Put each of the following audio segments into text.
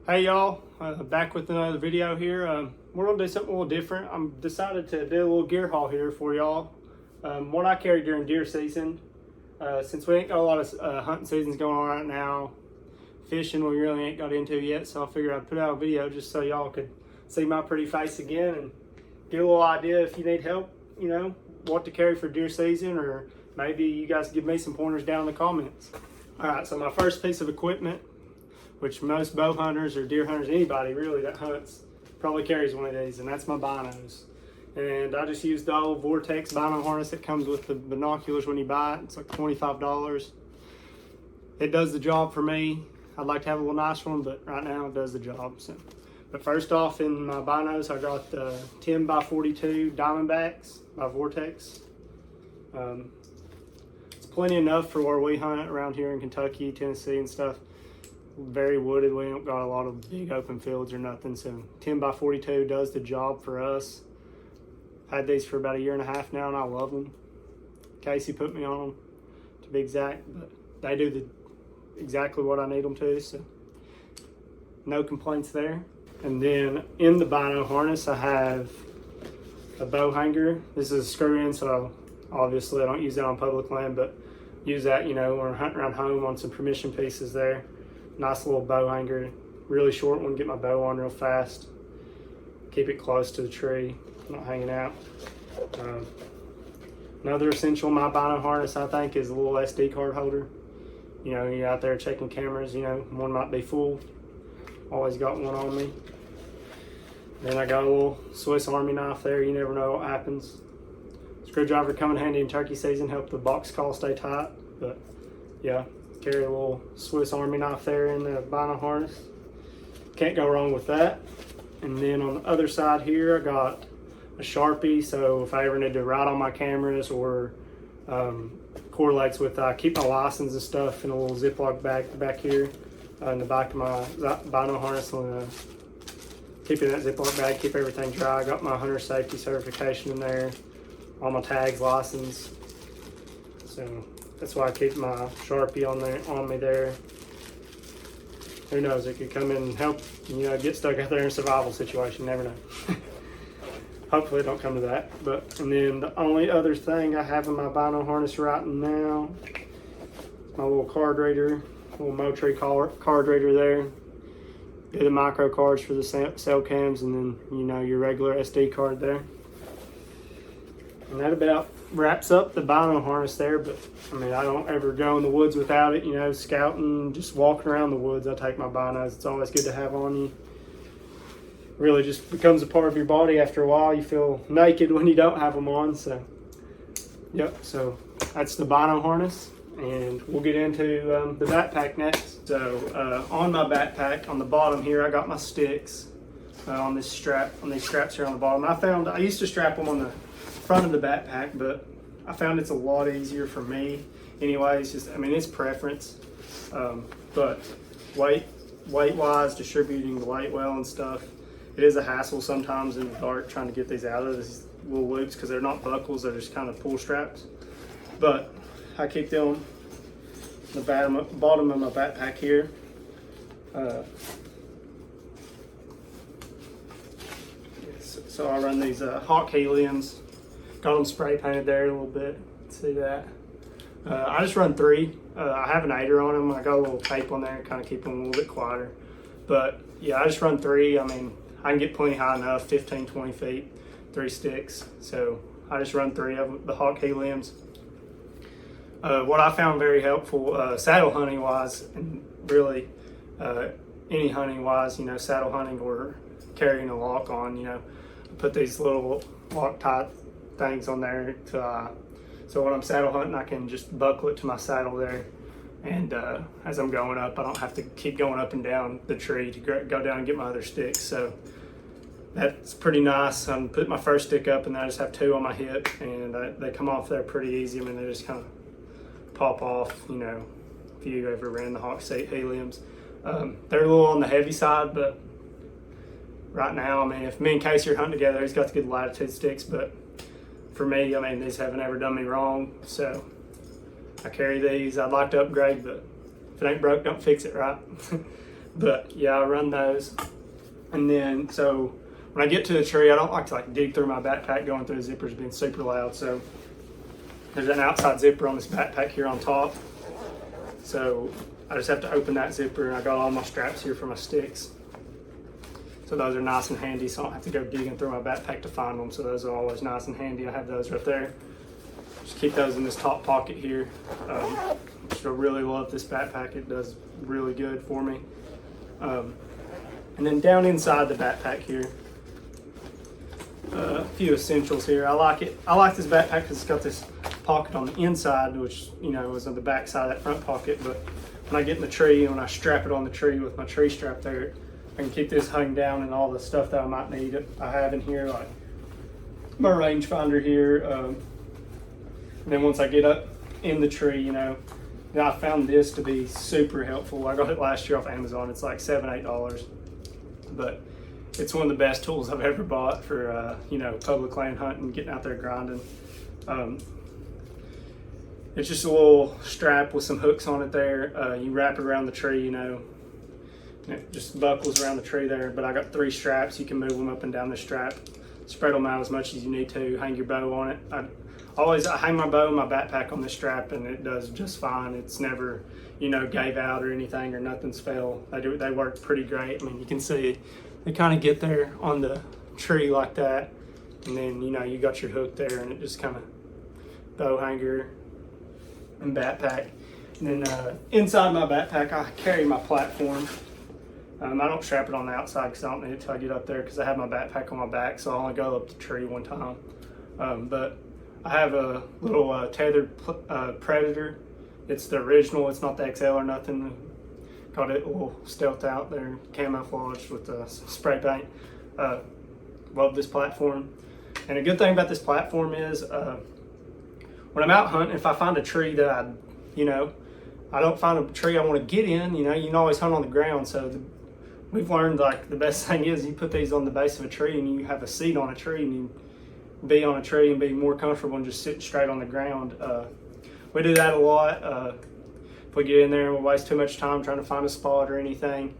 Hey y'all, back with another video here. We're gonna do something a little different. I'm decided to do a little gear haul here for y'all. What I carry during deer season, since we ain't got a lot of hunting seasons going on right now, fishing we really ain't got into yet, so I figured I'd put out a video just so y'all could see my pretty face again and get a little idea if you need help, you know, what to carry for deer season, or maybe you guys give me some pointers down in the comments. All right, so my first piece of equipment, which most bow hunters or deer hunters, anybody really that hunts, probably carries one of these, and that's my binos. And I just use the old Vortex bino harness that comes with the binoculars when you buy it. It's like $25. It does the job for me. I'd like to have a little nicer one, but right now it does the job. So, but first off, in my binos, I got the 10 by 42 Diamondbacks by Vortex. It's plenty enough for where we hunt around here in Kentucky, Tennessee and stuff. Very wooded. We don't got a lot of big open fields or nothing, so 10 by 42 does the job for us. Had these for about a year and a half now, and I love them. Casey put me on them, to be exact, but they do exactly what I need them to, so no complaints there. And then in the bino harness, I have a bow hanger. This is a screw in, so obviously I don't use that on public land, but use that, you know, when we're hunting around home on some permission pieces there. Nice little bow hanger, really short one, get my bow on real fast. Keep it close to the tree, not hanging out. Another essential in my bino harness, I think, is a little SD card holder. You know, you're out there checking cameras, you know, one might be full. Always got one on me. Then I got a little Swiss Army knife there, you never know what happens. Screwdriver come in handy in turkey season, help the box call stay tight, but yeah. Carry a little Swiss Army knife there in the bino harness. Can't go wrong with that. And then on the other side here, I got a Sharpie, so if I ever need to write on my cameras or correlates with, I keep my license and stuff in a little Ziploc bag back here in the back of my bino harness. And keep it in that Ziploc bag, keep everything dry. I got my hunter safety certification in there, all my tags, license. So that's why I keep my Sharpie on me there. Who knows, it could come in and help, you know, get stuck out there in a survival situation, never know. Hopefully it don't come to that. But, and then the only other thing I have in my bino harness right now, my little card reader, little Motree card reader there. Get the micro cards for the cell cams, and then, you know, your regular SD card there. And that about wraps up the bino harness there, but I mean, I don't ever go in the woods without it, you know, scouting, just walking around the woods. I take my binos. It's always good to have on you. Really just becomes a part of your body after a while. You feel naked when you don't have them on, so yep, so that's the bino harness, and we'll get into the backpack next. So on my backpack, on the bottom here, I got my sticks on this strap, on these straps here on the bottom. I used to strap them on the front of the backpack, but I found it's a lot easier for me anyway. It's just, I mean, it's preference, but weight wise, distributing the weight well and stuff, it is a hassle sometimes in the dark trying to get these out of these little loops, because they're not buckles, they're just kind of pull straps. But I keep them in the bottom of my backpack here. So I run these Hawk heliums. Got them spray painted there a little bit. See that? I just run 3. I have an 8er on them. I got a little tape on there, kind of keep them a little bit quieter. But yeah, I just run 3. I mean, I can get plenty high enough, 15, 20 feet, 3 sticks. So I just run 3 of the Hawk heliums. What I found very helpful, saddle hunting wise, and really any hunting wise, you know, saddle hunting or carrying a lock on, you know, I put these little Loctite things on there to so when I'm saddle hunting, I can just buckle it to my saddle there, and as I'm going up, I don't have to keep going up and down the tree to go down and get my other sticks. So that's pretty nice. I put my first stick up, and then I just have 2 on my hip, and they come off there pretty easy. I mean, they just kind of pop off, you know, if you ever ran the Hawk heliums. They're a little on the heavy side, but right now, I mean, if me and Casey are hunting together, he's got the good latitude sticks, but for me, I mean, these haven't ever done me wrong, so I carry these. I'd like to upgrade, but if it ain't broke, don't fix it, right? But yeah, I run those. And then, so when I get to the tree, I don't like to dig through my backpack going through the zippers being super loud. So there's an outside zipper on this backpack here on top. So I just have to open that zipper, and I got all my straps here for my sticks. So those are nice and handy, so I don't have to go digging through my backpack to find them. So those are always nice and handy. I have those right there. Just keep those in this top pocket here. I really love this backpack. It does really good for me. And then down inside the backpack here, a few essentials here. I like it. I like this backpack because it's got this pocket on the inside, which is on the back side of that front pocket. But when I get in the tree and when I strap it on the tree with my tree strap there, I can keep this hung down and all the stuff that I might need. I have in here, like my rangefinder here. And then once I get up in the tree, then I found this to be super helpful. I got it last year off Amazon. It's like $7-8, but it's one of the best tools I've ever bought for public land hunting, getting out there grinding. It's just a little strap with some hooks on it there. You wrap it around the tree, it just buckles around the tree there. But I got 3 straps. You can move them up and down the strap, spread them out as much as you need to, hang your bow on it. I hang my bow and my backpack on this strap, and it does just fine. It's never gave out or anything, or nothing's fell. They work pretty great. I mean, you can see they kind of get there on the tree like that, and then you got your hook there, and it just kind of bow hanger and backpack. And then inside my backpack, I carry my platform. I don't strap it on the outside because I don't need it till I get up there, because I have my backpack on my back, so I only go up the tree one time. But I have a little tethered Predator. It's the original. It's not the XL or nothing. Got it a little stealth out there, camouflaged with spray paint. Love this platform. And a good thing about this platform is when I'm out hunting, if I find a tree that I don't find a tree I want to get in, you can always hunt on the ground. So we've learned the best thing is you put these on the base of a tree, and you have a seat on a tree, and you be on a tree and be more comfortable than just sitting straight on the ground. We do that a lot. If we get in there and we waste too much time trying to find a spot or anything,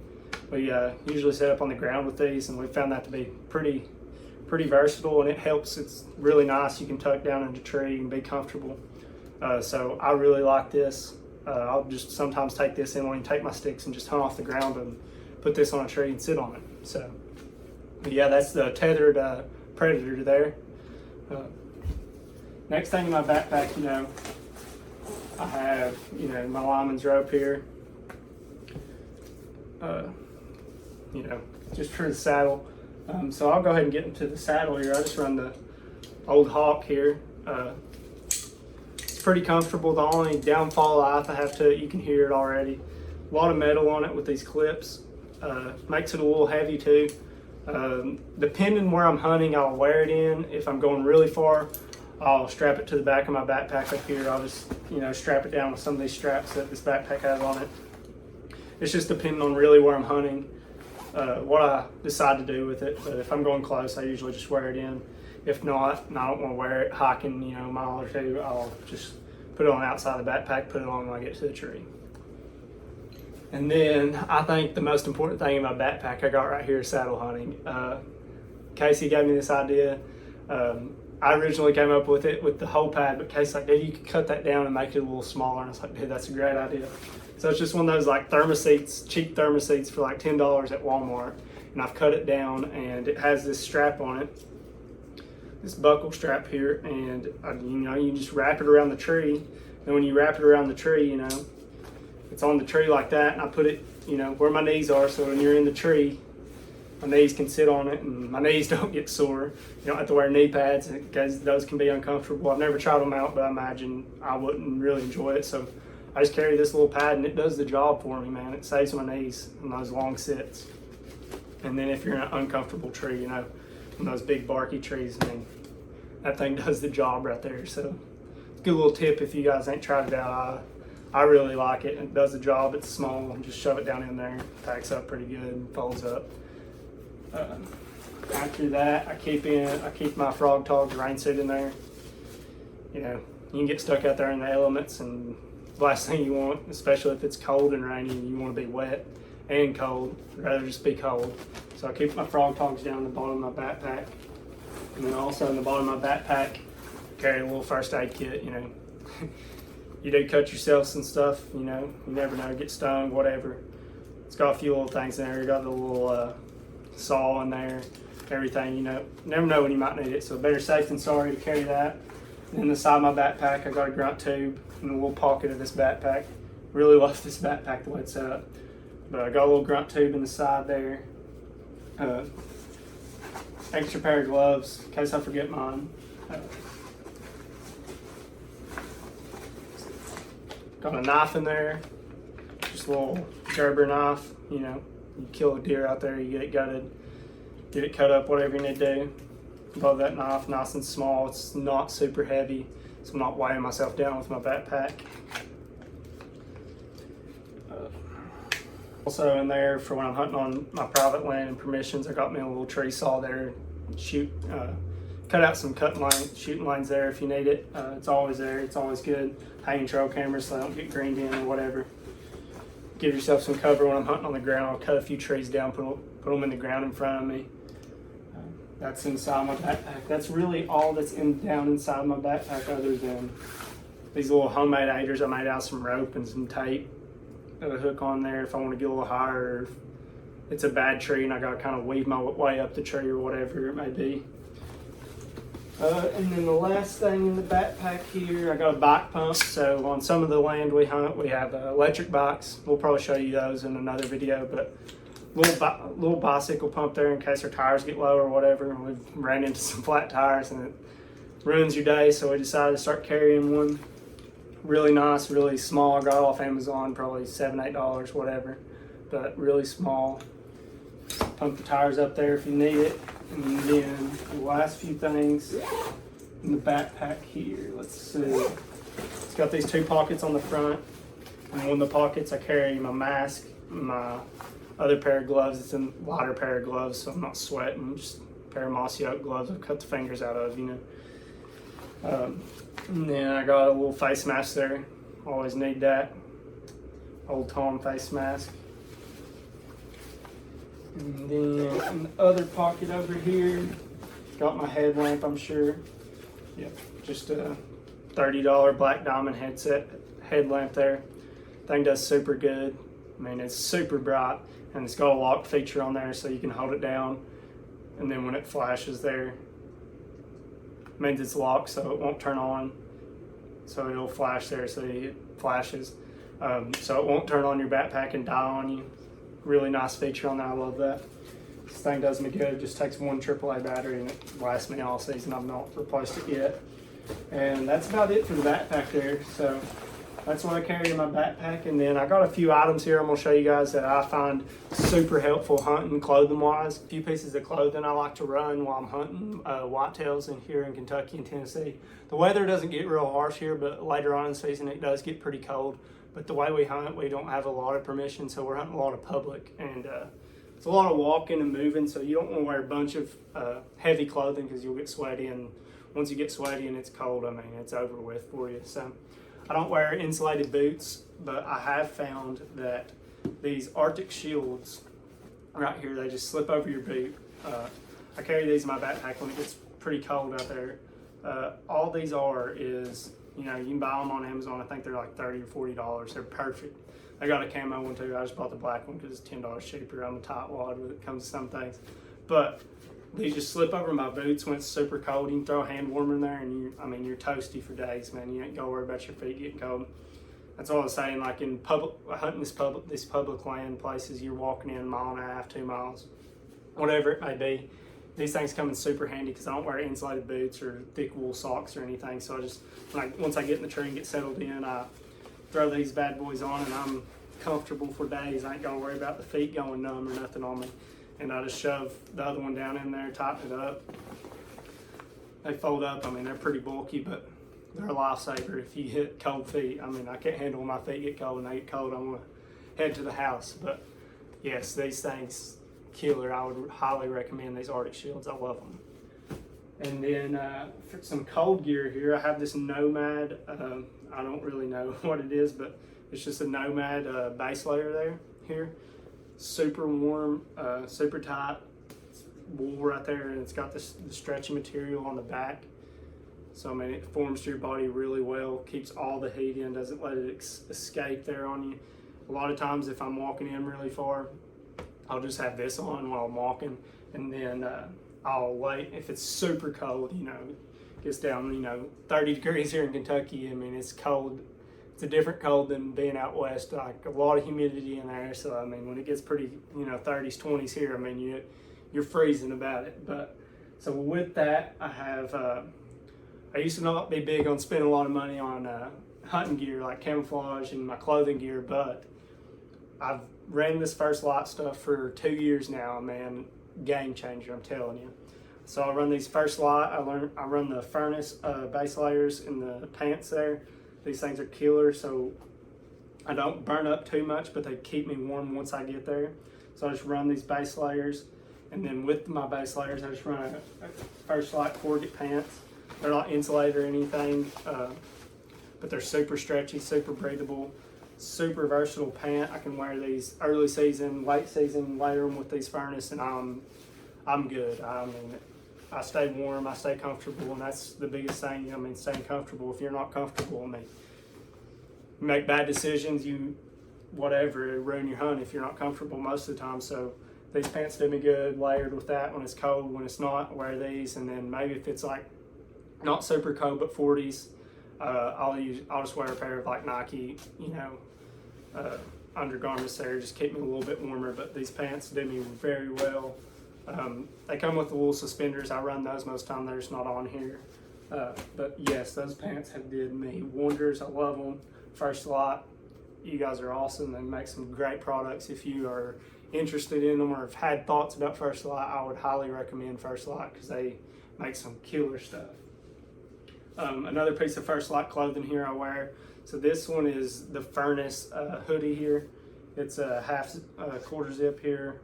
we usually set up on the ground with these, and we found that to be pretty versatile, and it helps. It's really nice. You can tuck down in the tree and be comfortable. So I really like this. I'll just sometimes take this in when I take my sticks and just hunt off the ground and put this on a tree and sit on it. So, but yeah, that's the tethered Predator there. Next thing in my backpack, I have, my lineman's rope here. Just for the saddle. So I'll go ahead and get into the saddle here. I just run the old Hawk here. It's pretty comfortable. The only downfall I have to it, you can hear it already. A lot of metal on it with these clips. Makes it a little heavy too. Depending where I'm hunting, I'll wear it in. If I'm going really far, I'll strap it to the back of my backpack up here. I'll just, strap it down with some of these straps that this backpack has on it. It's just depending on really where I'm hunting, what I decide to do with it. But if I'm going close, I usually just wear it in. If not, and I don't want to wear it hiking, a mile or two, I'll just put it on the outside of the backpack, put it on when I get to the tree. And then I think the most important thing in my backpack I got right here is saddle hunting. Casey gave me this idea. I originally came up with it with the whole pad, but Casey's like, dude, you could cut that down and make it a little smaller. And I was like, dude, that's a great idea. So it's just one of those thermoseats, cheap thermoseats for $10 at Walmart. And I've cut it down, and it has this strap on it, this buckle strap here, and you just wrap it around the tree. And when you wrap it around the tree, it's on the tree like that, and I put it, where my knees are, so when you're in the tree, my knees can sit on it, and my knees don't get sore. You don't have to wear knee pads because those can be uncomfortable. I've never tried them out, but I imagine I wouldn't really enjoy it. So I just carry this little pad, and it does the job for me, man. It saves my knees in those long sits. And then if you're in an uncomfortable tree, in those big barky trees, that thing does the job right there. So it's a good little tip if you guys ain't tried it out. I really like it. It does the job. It's small, and just shove it down in there. Packs up pretty good and folds up. After that, I keep my Frog Togs rain suit in there. You can get stuck out there in the elements, and the last thing you want, especially if it's cold and rainy and you want to be wet, and cold. I'd rather just be cold. So I keep my frog togs down in the bottom of my backpack. And then also in the bottom of my backpack, carry a little first aid kit, you know. You do cut yourselves and stuff, you know, you never know, get stung, whatever. It's got a few little things in there. You got the little saw in there, everything, you know. Never know when you might need it, so better safe than sorry to carry that. And in the side of my backpack, I got a grunt tube in the little pocket of this backpack. Really love this backpack the way it's set up. But I got a little grunt tube in the side there. Extra pair of gloves in case I forget mine. Got a knife in there, just a little Gerber knife. You know, you kill a deer out there, you get it gutted, get it cut up, whatever you need to do. Love that knife, nice and small. It's not super heavy, so I'm not weighing myself down with my backpack. Also in there for when I'm hunting on my private land and permissions, I got me a little tree saw there. Cut out some shooting lines there if you need it. It's always there. It's always good. Hanging trail cameras so they don't get greened in or whatever. Give yourself some cover when I'm hunting on the ground. I'll cut a few trees down, put them in the ground in front of me. That's inside my backpack. That's really all that's down inside my backpack, other than these little homemade aiders I made out of some rope and some tape. Got a hook on there if I want to get a little higher, or if it's a bad tree and I got to kind of weave my way up the tree or whatever it may be. And then the last thing in the backpack here, I got a bike pump. So on some of the land we hunt, we have electric bikes. We'll probably show you those in another video, but little bicycle pump there in case our tires get low or whatever. And we've ran into some flat tires and it ruins your day, so we decided to start carrying one. Really nice, really small. I got it off Amazon, probably $7, $8, whatever, but really small. Pump the tires up there if you need it. And then the last few things in the backpack here, let's see. It's got these 2 pockets on the front. And one of the pockets I carry my mask, my other pair of gloves. It's a lighter pair of gloves, so I'm not sweating. Just a pair of mossy oak gloves I cut the fingers out of, you know. And then I got a little face mask there. Always need that. Old Tom face mask. And then in the other pocket over here, got my headlamp, I'm sure. Yeah, just a $30 Black Diamond headlamp there. Thing does super good. I mean, it's super bright, and it's got a lock feature on there so you can hold it down, and then when it flashes there, it means it's locked so it won't turn on. So it'll flash there, so it flashes. So it won't turn on your backpack and die on you. Really nice feature on that. I love that. This thing does me good. It just takes one AAA battery and it lasts me all season. I've not replaced it yet. And that's about it for the backpack there. So that's what I carry in my backpack. And then I got a few items here I'm going to show you guys that I find super helpful hunting clothing wise. A few pieces of clothing I like to run while I'm hunting whitetails here in Kentucky and Tennessee. The weather doesn't get real harsh here, but later on in the season it does get pretty cold. But the way we hunt, we don't have a lot of permission, so we're hunting a lot of public. And it's a lot of walking and moving, so you don't want to wear a bunch of heavy clothing because you'll get sweaty. And once you get sweaty and it's cold, I mean, it's over with for you. So I don't wear insulated boots, but I have found that these Arctic shields right here, they just slip over your boot. I carry these in my backpack when it gets pretty cold out there. All these is, you know, you can buy them on Amazon. I think they're like $30 or $40. They're perfect. I got a camo one too. I just bought the black one because it's $10 cheaper on the tightwad when it comes to some things. But these just slip over my boots when it's super cold. You can throw a hand warmer in there and you're toasty for days, man. You ain't got to worry about your feet getting cold. That's all I was saying. Like in hunting this public land places, you're walking in a mile and a half, 2 miles, whatever it may be. These things come in super handy because I don't wear insulated boots or thick wool socks or anything. So I just, once I get in the tree and get settled in, I throw these bad boys on and I'm comfortable for days. I ain't got to worry about the feet going numb or nothing on me. And I just shove the other one down in there, tighten it up. They fold up. I mean, they're pretty bulky, but they're a lifesaver if you hit cold feet. I mean, I can't handle when my feet get cold. When they get cold, I want to head to the house. But yes, these things, killer. I would highly recommend these Arctic shields. I love them. And then for some cold gear here, I have this Nomad. I don't really know what it is, but it's just a Nomad base layer here. super warm, super tight wool right there, and it's got the stretchy material on the back. So I mean, it forms to your body really well, keeps all the heat in, doesn't let it escape there on you. A lot of times if I'm walking in really far, I'll just have this on while I'm walking, and then I'll wait. If it's super cold, gets down, 30 degrees here in Kentucky. I mean, it's cold. It's a different cold than being out west, like a lot of humidity in there. So I mean, when it gets pretty, 30s, 20s here, I mean, you're freezing about it. But so with that, I used to not be big on spending a lot of money on hunting gear like camouflage and my clothing gear, but I've ran this First Light stuff for 2 years now, man. Game changer, I'm telling you. So I run these First Light. I run the furnace base layers in the pants there. These things are killer, so I don't burn up too much, but they keep me warm once I get there. So I just run these base layers, and then with my base layers, I just run a First Light corrugate pants. They're not insulated or anything, but they're super stretchy, super breathable, super versatile pant. I can wear these early season, late season, layer them with these furnace, and I'm good. I mean, I stay warm, I stay comfortable, and that's the biggest thing. I mean, staying comfortable. If you're not comfortable, I mean, you make bad decisions, whatever, ruin your hunt if you're not comfortable most of the time. So these pants do me good, layered with that when it's cold. When it's not, I wear these, and then maybe if it's like not super cold but 40s, I'll just wear a pair of like Nike, undergarments there, just keep me a little bit warmer. But these pants do me very well. They come with the wool suspenders. I run those most of the time. They're just not on here. But yes, those pants have did me wonders. I love them. First Light, you guys are awesome. They make some great products. If you are interested in them or have had thoughts about First Light, I would highly recommend First Light because they make some killer stuff. Another piece of First Light clothing here I wear. So this one is the Furnace hoodie here. It's a half quarter zip here.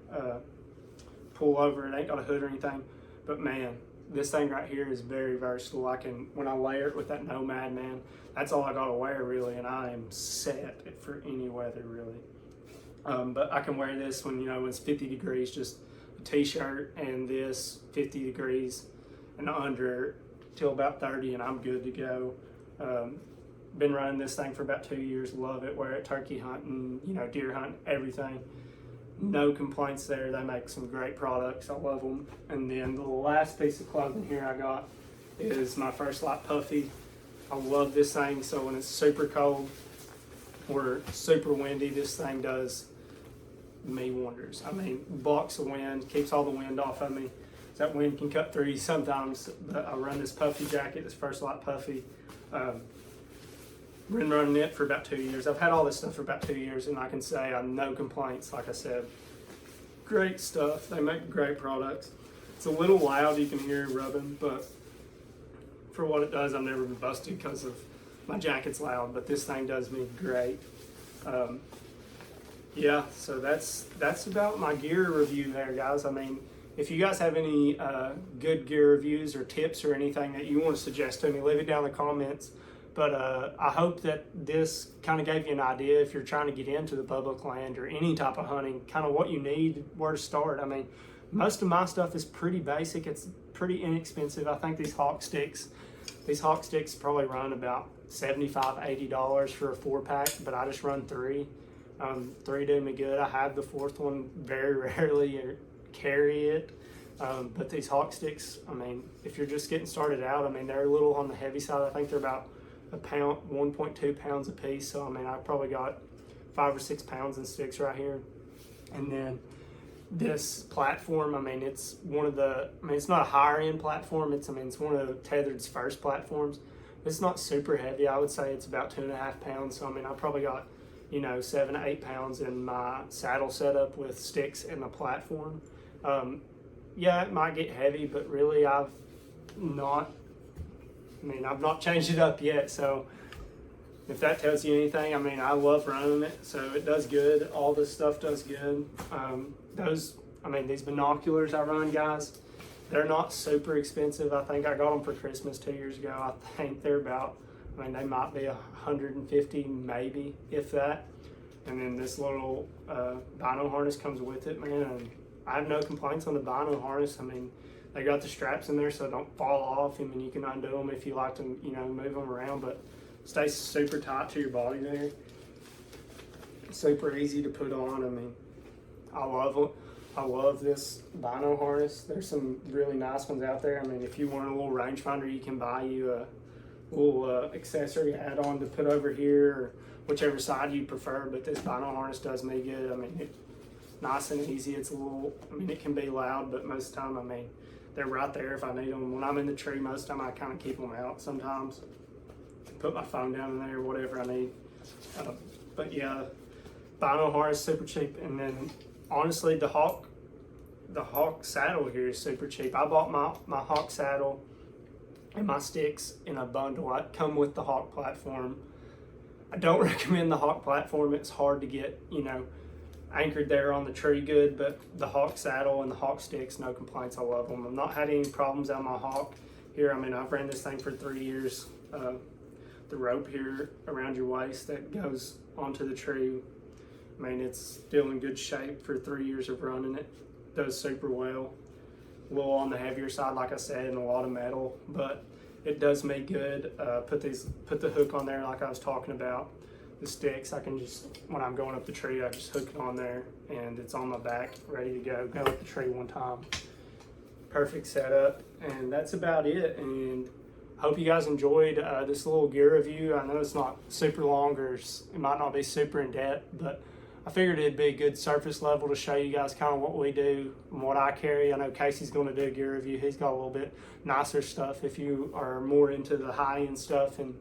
Pull over, it ain't got a hood or anything, but man, this thing right here is very versatile. When I layer it with that Nomad, man, that's all I gotta wear really, and I am set for any weather really. But I can wear this when it's 50 degrees, just a t-shirt and this 50 degrees and under till about 30, and I'm good to go. Been running this thing for about 2 years, love it. Wear it turkey hunting, deer hunting, everything. No complaints there. They make some great products. I love them. And then the last piece of clothing here I got is my First Light Puffy. I love this thing. So when it's super cold or super windy, this thing does me wonders. I mean, blocks the wind, keeps all the wind off of me. That wind can cut through you sometimes. But I run this puffy jacket, this First Light Puffy. Been running it for about 2 years. I've had all this stuff for about 2 years, and I can say I have no complaints. Like I said, great stuff. They make great products. It's a little loud, you can hear it rubbing, but for what it does, I've never been busted because of my jacket's loud. But this thing does me great. Yeah, so that's about my gear review there, guys. I mean, if you guys have any good gear reviews or tips or anything that you want to suggest to me, leave it down in the comments. But I hope that this kind of gave you an idea if you're trying to get into the public land or any type of hunting, kind of what you need, where to start. I mean, most of my stuff is pretty basic. It's pretty inexpensive. I think these hawk sticks probably run about $75, $80 for a 4-pack, but I just run 3. 3 do me good. I have the 4th one very rarely carry it. But these hawk sticks, I mean, if you're just getting started out, I mean, they're a little on the heavy side. I think they're about a pound, 1.2 pounds a piece. So I mean, I probably got 5 or 6 pounds in sticks right here. And then this platform, I mean, it's it's not a higher end platform. It's one of Tethered's first platforms. It's not super heavy. I would say it's about 2.5 pounds. So I mean, I probably got 7 to 8 pounds in my saddle setup with sticks and the platform. Yeah, it might get heavy, but really I've not changed it up yet. So if that tells you anything, I mean, I love running it, so it does good. All this stuff does good. These binoculars I run, guys, they're not super expensive. I think I got them for Christmas 2 years ago. I think they're about, they might be $150 maybe, if that. And then this little bino harness comes with it, man. And I have no complaints on the bino harness. I mean, they got the straps in there so they don't fall off. I mean, you can undo them if you like to, you know, move them around, but stays super tight to your body there. Super easy to put on. I mean, I love it. I love this bino harness. There's some really nice ones out there. I mean, if you want a little rangefinder, you can buy you a little accessory add-on to put over here, or whichever side you prefer. But this bino harness does me good. I mean, it's nice and easy. It's a little, I mean, it can be loud, but most of the time, I mean, they're right there if I need them. When I'm in the tree, most of the time I kind of keep them out sometimes. Put my phone down in there, whatever I need. But yeah, bino harness, super cheap. And then honestly, the Hawk saddle here is super cheap. I bought my Hawk saddle and my sticks in a bundle. I come with the Hawk platform. I don't recommend the Hawk platform. It's hard to get, you know, anchored there on the tree good, but the Hawk saddle and the Hawk sticks, no complaints. I love them. I've not had any problems on my Hawk here. I mean, I've ran this thing for 3 years. The rope here around your waist that goes onto the tree, I mean, it's still in good shape for 3 years of running it. Does super well. A little on the heavier side, like I said, and a lot of metal, but it does me good. Put the hook on there like I was talking about. The sticks, I can just, when I'm going up the tree, I just hook it on there and it's on my back, ready to go. Go up the tree one time. Perfect setup, and that's about it. And I hope you guys enjoyed this little gear review. I know it's not super long, or it might not be super in depth, but I figured it'd be a good surface level to show you guys kind of what we do and what I carry. I know Casey's going to do a gear review. He's got a little bit nicer stuff if you are more into the high-end stuff and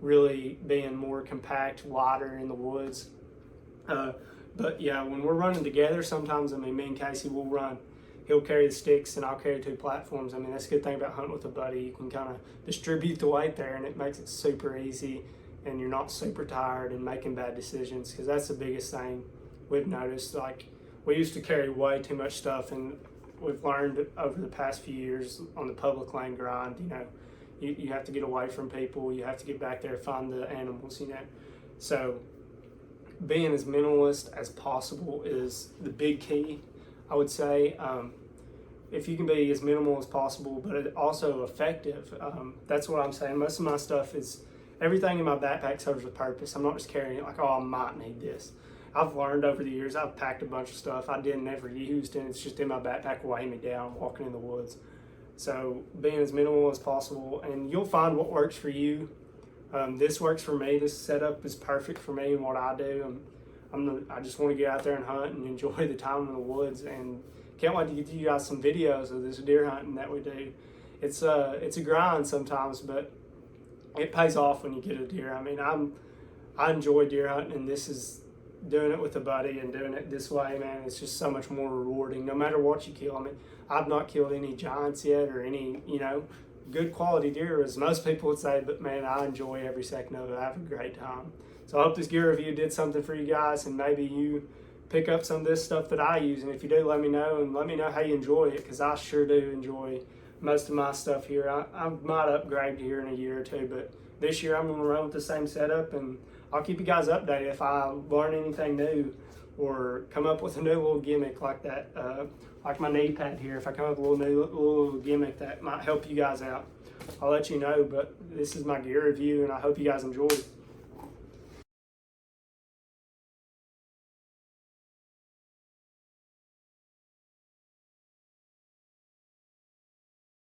really being more compact, lighter in the woods. But yeah, when we're running together, sometimes, I mean, me and Casey will run. He'll carry the sticks and I'll carry 2 platforms. I mean, that's a good thing about hunting with a buddy. You can kind of distribute the weight there and it makes it super easy, and you're not super tired and making bad decisions, because that's the biggest thing we've noticed. Like, we used to carry way too much stuff, and we've learned over the past few years on the public land grind, you know, you have to get away from people, you have to get back there, find the animals, you know. So being as minimalist as possible is the big key, I would say. If you can be as minimal as possible, but also effective, that's what I'm saying. Most of my stuff is, everything in my backpack serves a purpose. I'm not just carrying it like, oh, I might need this. I've learned over the years, I've packed a bunch of stuff I didn't ever used, and it's just in my backpack weighing me down walking in the woods. So being as minimal as possible, and you'll find what works for you. This works for me. This setup is perfect for me and what I do. I just want to get out there and hunt and enjoy the time in the woods, and can't wait to get you guys some videos of this deer hunting that we do. It's a grind sometimes, but it pays off when you get a deer. I mean, I enjoy deer hunting, and this is doing it with a buddy and doing it this way, man. It's just so much more rewarding, no matter what you kill. I mean, I've not killed any giants yet or any, you know, good quality deer, as most people would say, but man, I enjoy every second of it. I have a great time. So I hope this gear review did something for you guys, and maybe you pick up some of this stuff that I use. And if you do, let me know, and let me know how you enjoy it, because I sure do enjoy most of my stuff here. I might upgrade here in a year or two, but this year I'm going to run with the same setup, and I'll keep you guys updated if I learn anything new or come up with a new little gimmick like that, like my knee pad here. If I come up with a little gimmick that might help you guys out, I'll let you know. But this is my gear review, and I hope you guys enjoy it.